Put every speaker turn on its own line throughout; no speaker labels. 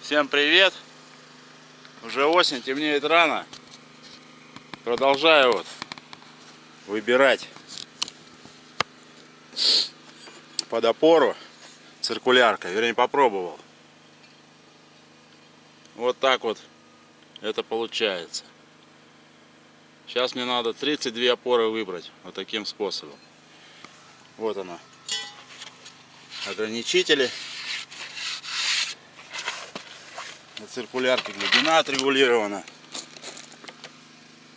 Всем привет! Уже осень, темнеет рано. Продолжаю выбирать под опору циркуляркой. Вернее, попробовал. Вот так вот это получается. Сейчас мне надо 32 опоры выбрать вот таким способом. Вот она. Ограничители. На циркулярке глубина отрегулирована.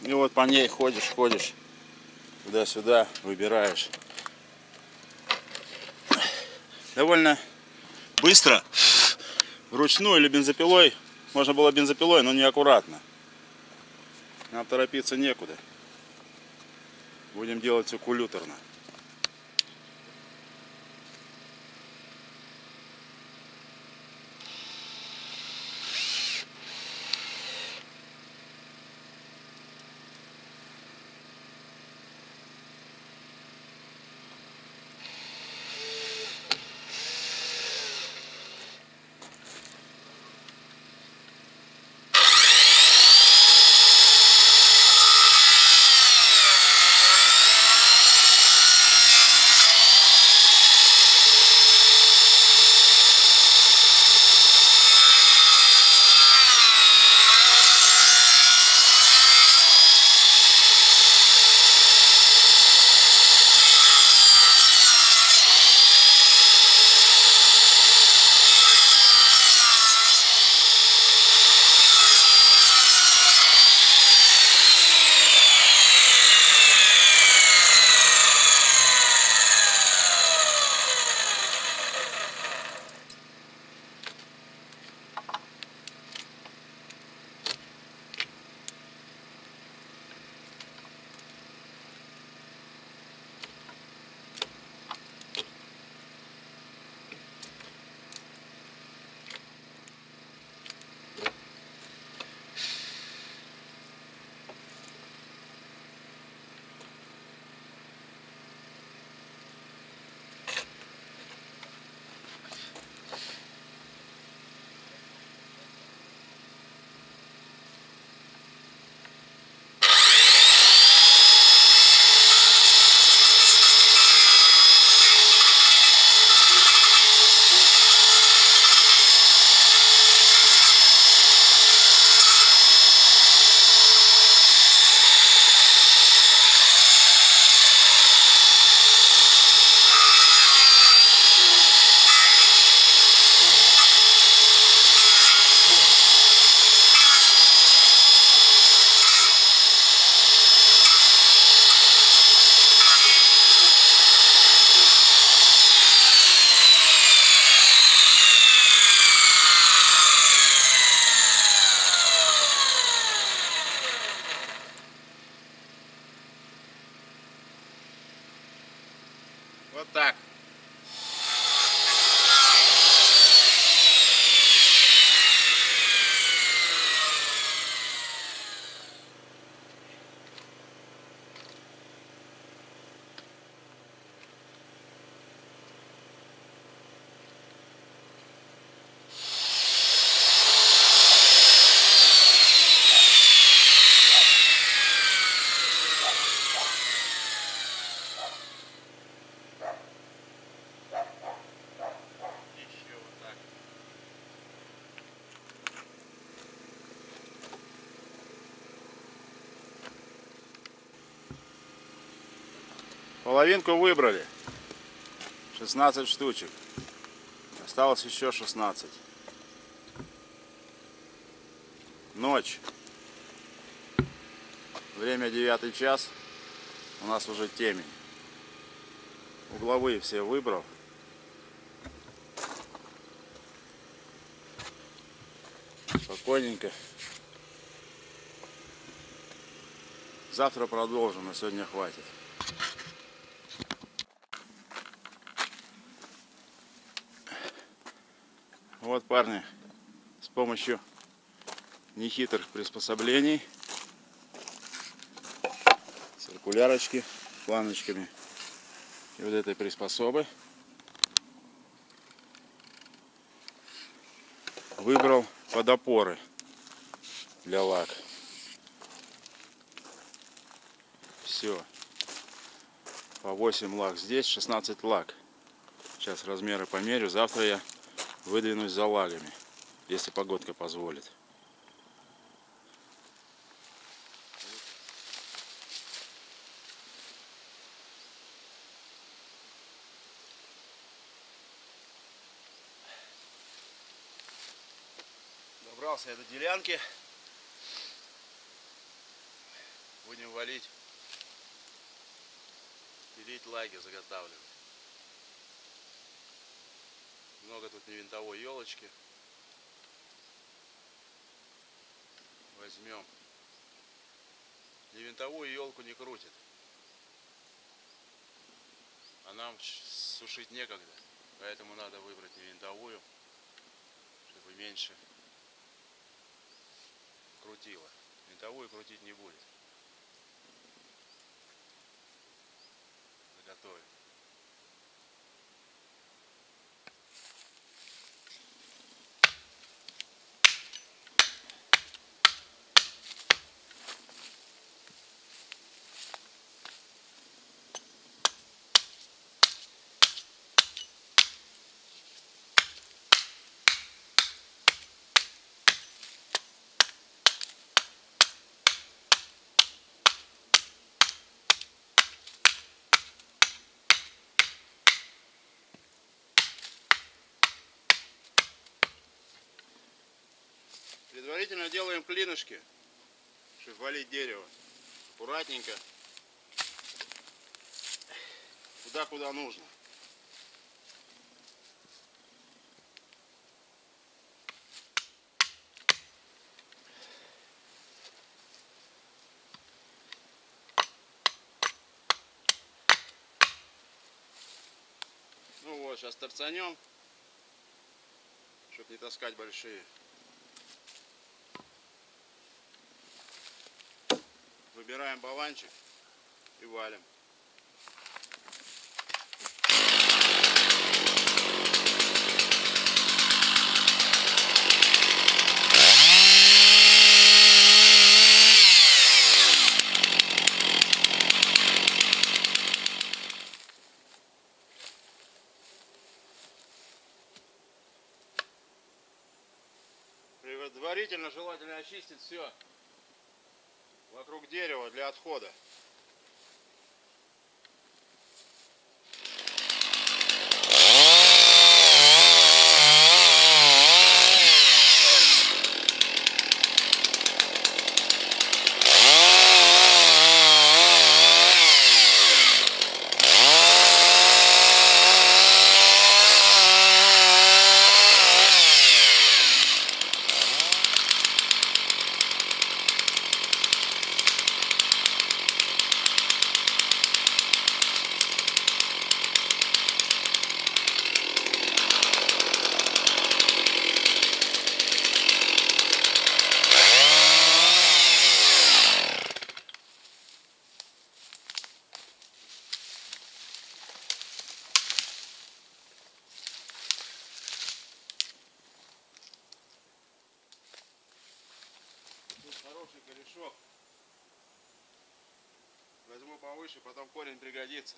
И вот по ней ходишь, туда-сюда, выбираешь. Довольно быстро. Вручную или бензопилой. Можно было бензопилой, но неаккуратно. Нам торопиться некуда. Будем делать все кулюторно. Вот так. Половинку выбрали. 16 штучек. Осталось еще 16. Ночь. Время 9 час. У нас уже темень. Угловые все выбрал. Спокойненько. Завтра продолжим, на сегодня хватит. Вот, парни, с помощью нехитрых приспособлений, циркулярочки, планочками и вот этой приспособы выбрал под опоры для лак. Все. По 8 лак здесь, 16 лак. Сейчас размеры померю. Завтра я выдвинусь за лагами, если погодка позволит. Добрался я до делянки. Будем валить, пилить лаги, заготавливать. Много тут невинтовой елочки. Возьмем. Невинтовую елку не крутит. А нам сушить некогда. Поэтому надо выбрать невинтовую, чтобы меньше крутила. Винтовую крутить не будет. Заготовим. Предварительно делаем клинышки, чтобы валить дерево. Аккуратненько. Туда, куда нужно. Ну вот, сейчас торцанем, чтобы не таскать большие. Выбираем баланчик и валим. Предварительно желательно очистить все вокруг дерева для отхода. Хороший корешок. Возьму повыше, потом корень пригодится.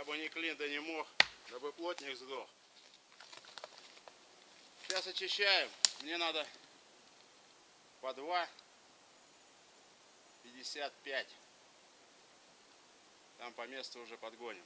Кабы не клин, да не мох, дабы плотник сдох. Сейчас очищаем. Мне надо по 2,55. Там по месту уже подгоним.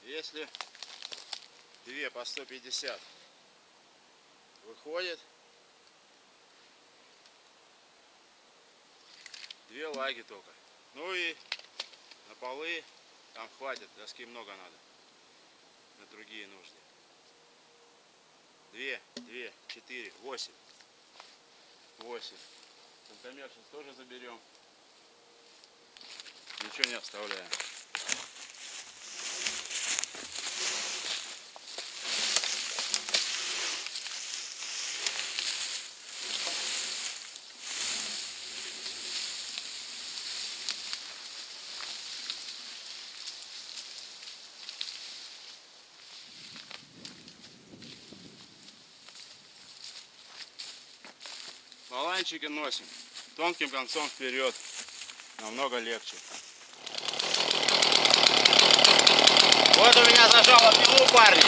Если 2 по 150 выходит, 2 лаги только. Ну и на полы там хватит, доски много надо на другие нужды. 2, 4, 8. 8. Центомер сейчас тоже заберем. Ничего не оставляем. Баланчики носим тонким концом вперед, намного легче. Вот у меня зажало пилу, парни.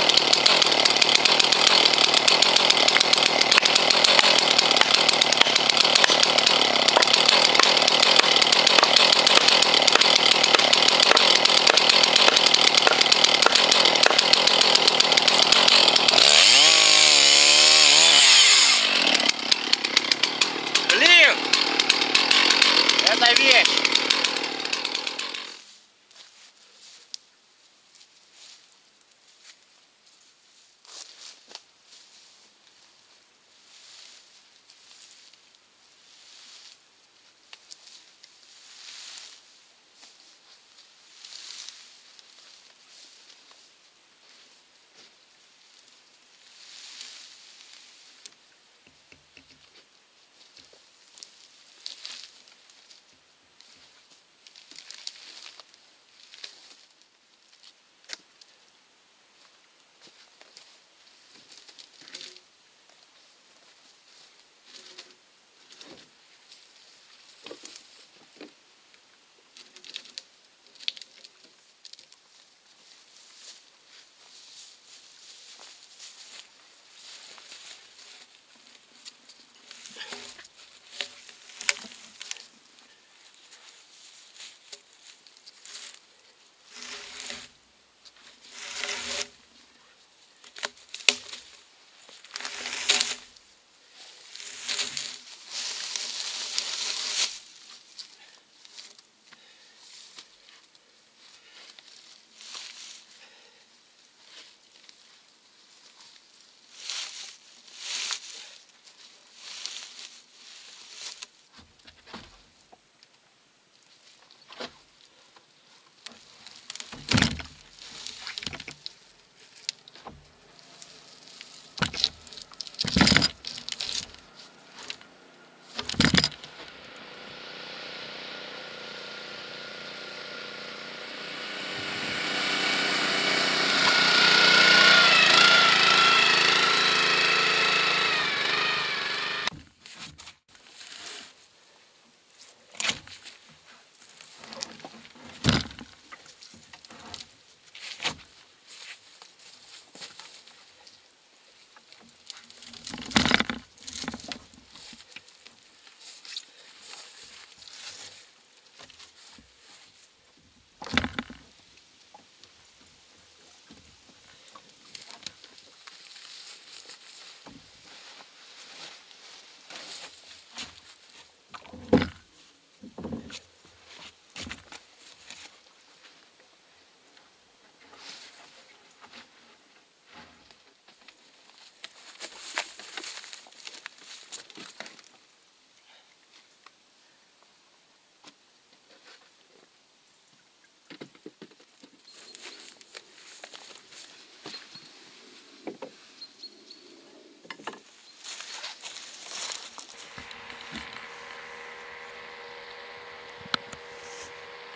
Это вещь.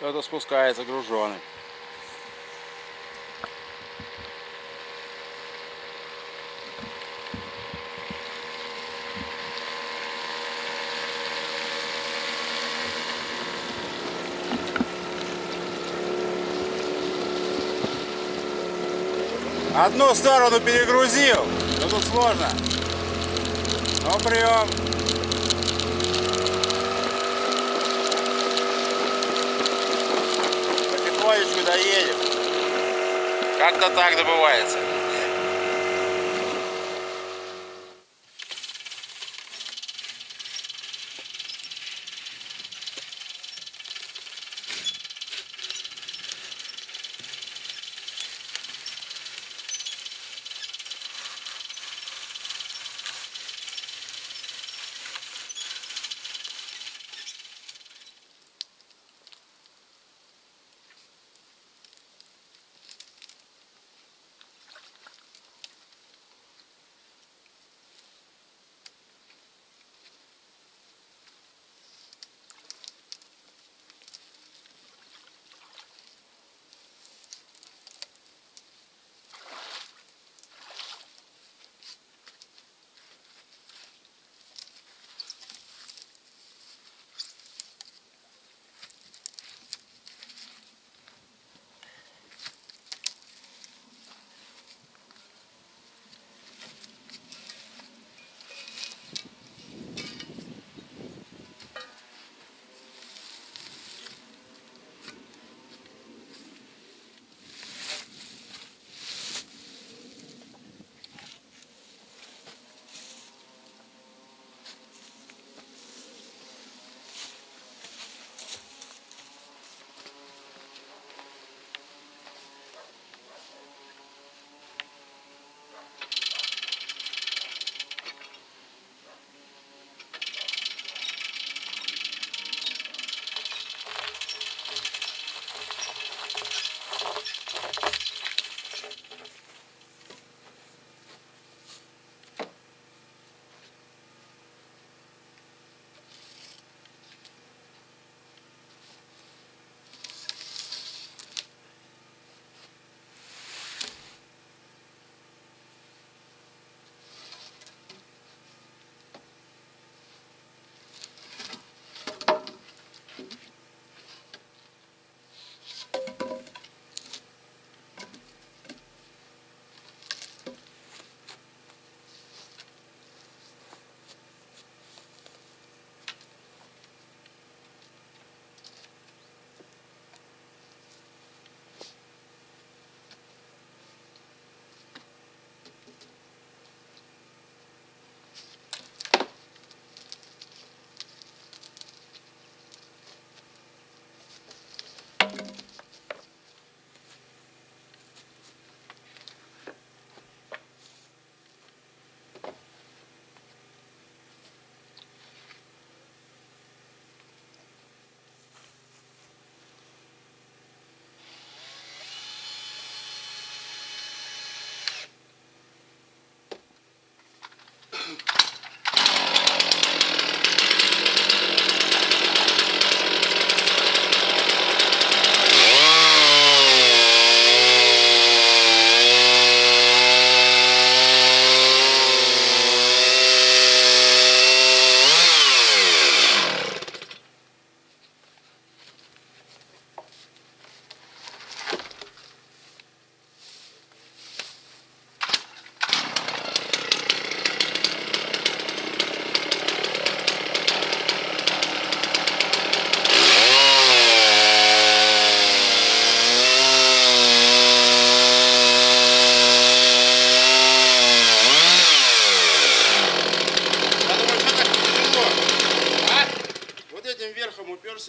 Кто-то спускается груженый. Одну сторону перегрузил, но тут сложно. Но прием. Потихонечку доедем. Как-то так добывается.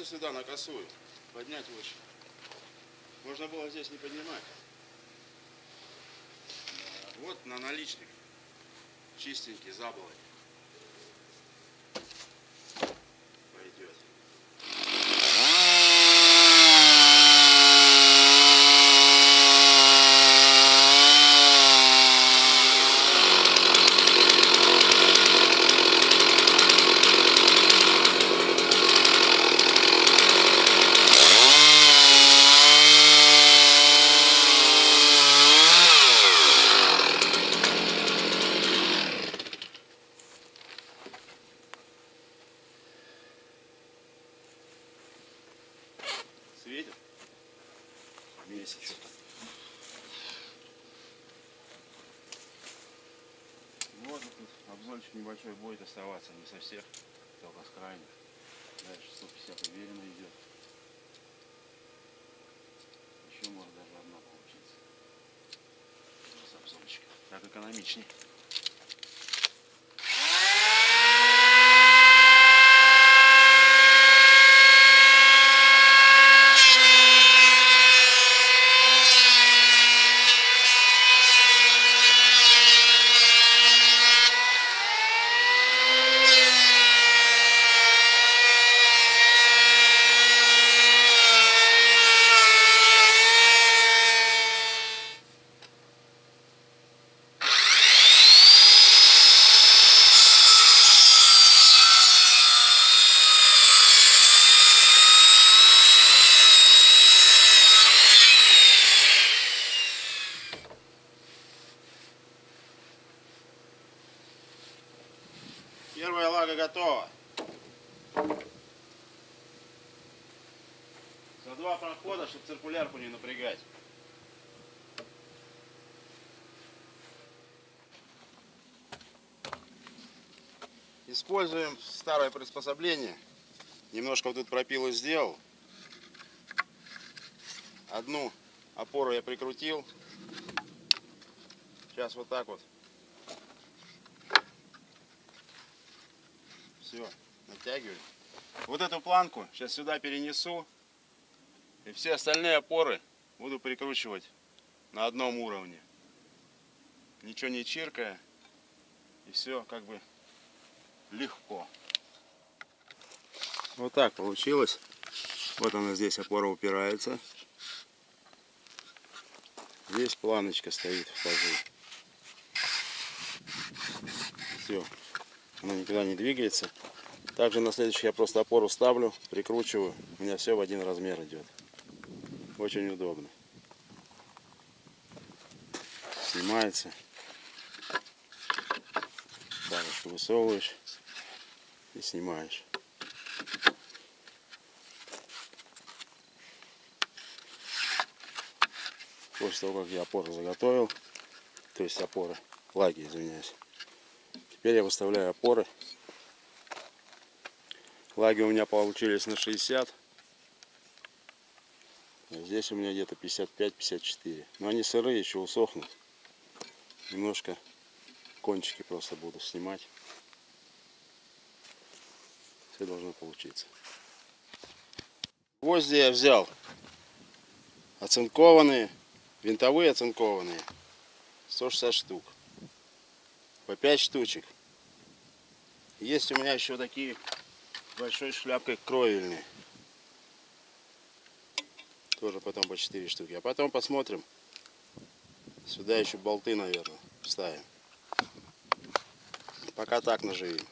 Сюда на косую поднять выше. Можно было здесь не поднимать. Вот на наличник чистенький заболоть пойдет.
месяца. Вот тут обзорчик небольшой будет оставаться, не со всех, только с крайних. Дальше 150 уверенно идет. Еще может даже одна получиться. С обзорчиком. Так экономичней.
Первая лага готова. За 2 прохода, чтобы циркулярку не напрягать. Используем старое приспособление. Немножко вот тут пропилу сделал. Одну опору я прикрутил. Сейчас вот так вот. Все, натягиваю. Вот эту планку сейчас сюда перенесу. И все остальные опоры буду прикручивать на одном уровне. Ничего не чиркая. И все как бы легко. Вот так получилось. Вот она здесь опора упирается. Здесь планочка стоит в пазу. Все. Она никуда не двигается. Также на следующий я просто опору ставлю, прикручиваю. У меня все в один размер идет. Очень удобно. Снимается. Палочку высовываешь и снимаешь. После того, как я опору заготовил, то есть опоры, лаги, извиняюсь. Теперь я выставляю опоры. Лаги у меня получились на 60. А здесь у меня где-то 55-54. Но они сырые, еще усохнут. Немножко кончики просто буду снимать. Все должно получиться. Гвозди я взял оцинкованные, винтовые оцинкованные. 160 штук. По 5 штучек. Есть у меня еще такие с большой шляпкой кровельные. Тоже потом по 4 штуки. А потом посмотрим. Сюда еще болты, наверное, вставим. Пока так наживим.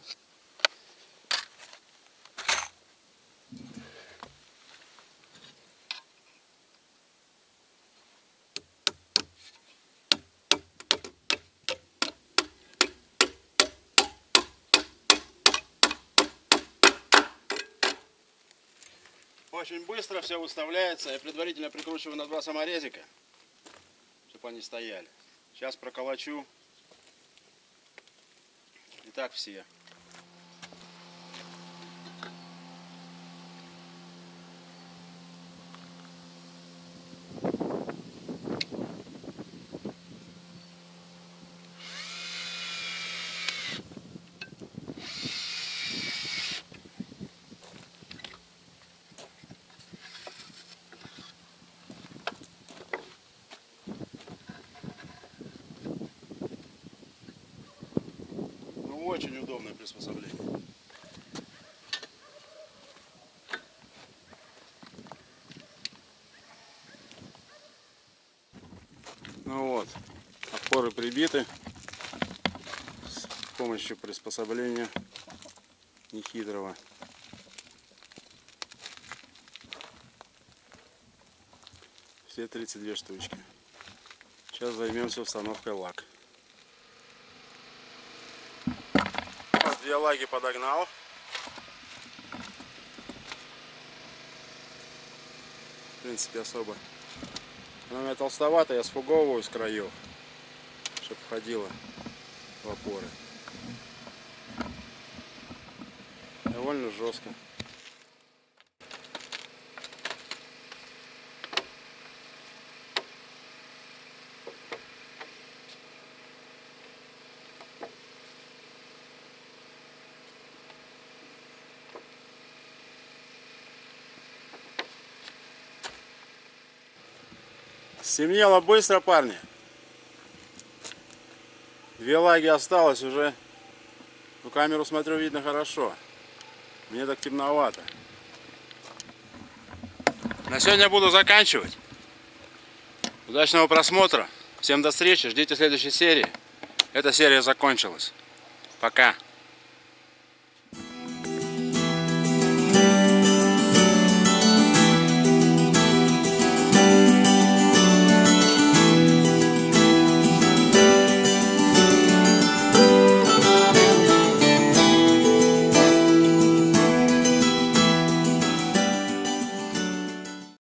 Очень быстро все выставляется. Я предварительно прикручиваю на 2 саморезика, чтобы они стояли. Сейчас проколочу. И так все. Очень удобное приспособление.
Ну вот, опоры прибиты с помощью приспособления нехитрого. Все 32 штучки. Сейчас займемся установкой лаг. Вот 2 лаги подогнал. В принципе, особо Она у меня толстоватая, я сфуговываю с краев, чтобы входила в опоры. Довольно жестко. Стемнело быстро, парни. 2 лаги осталось уже. Ну, камеру смотрю, видно хорошо. Мне так темновато. На сегодня буду заканчивать. Удачного просмотра. Всем до встречи. Ждите следующей серии. Эта серия закончилась. Пока.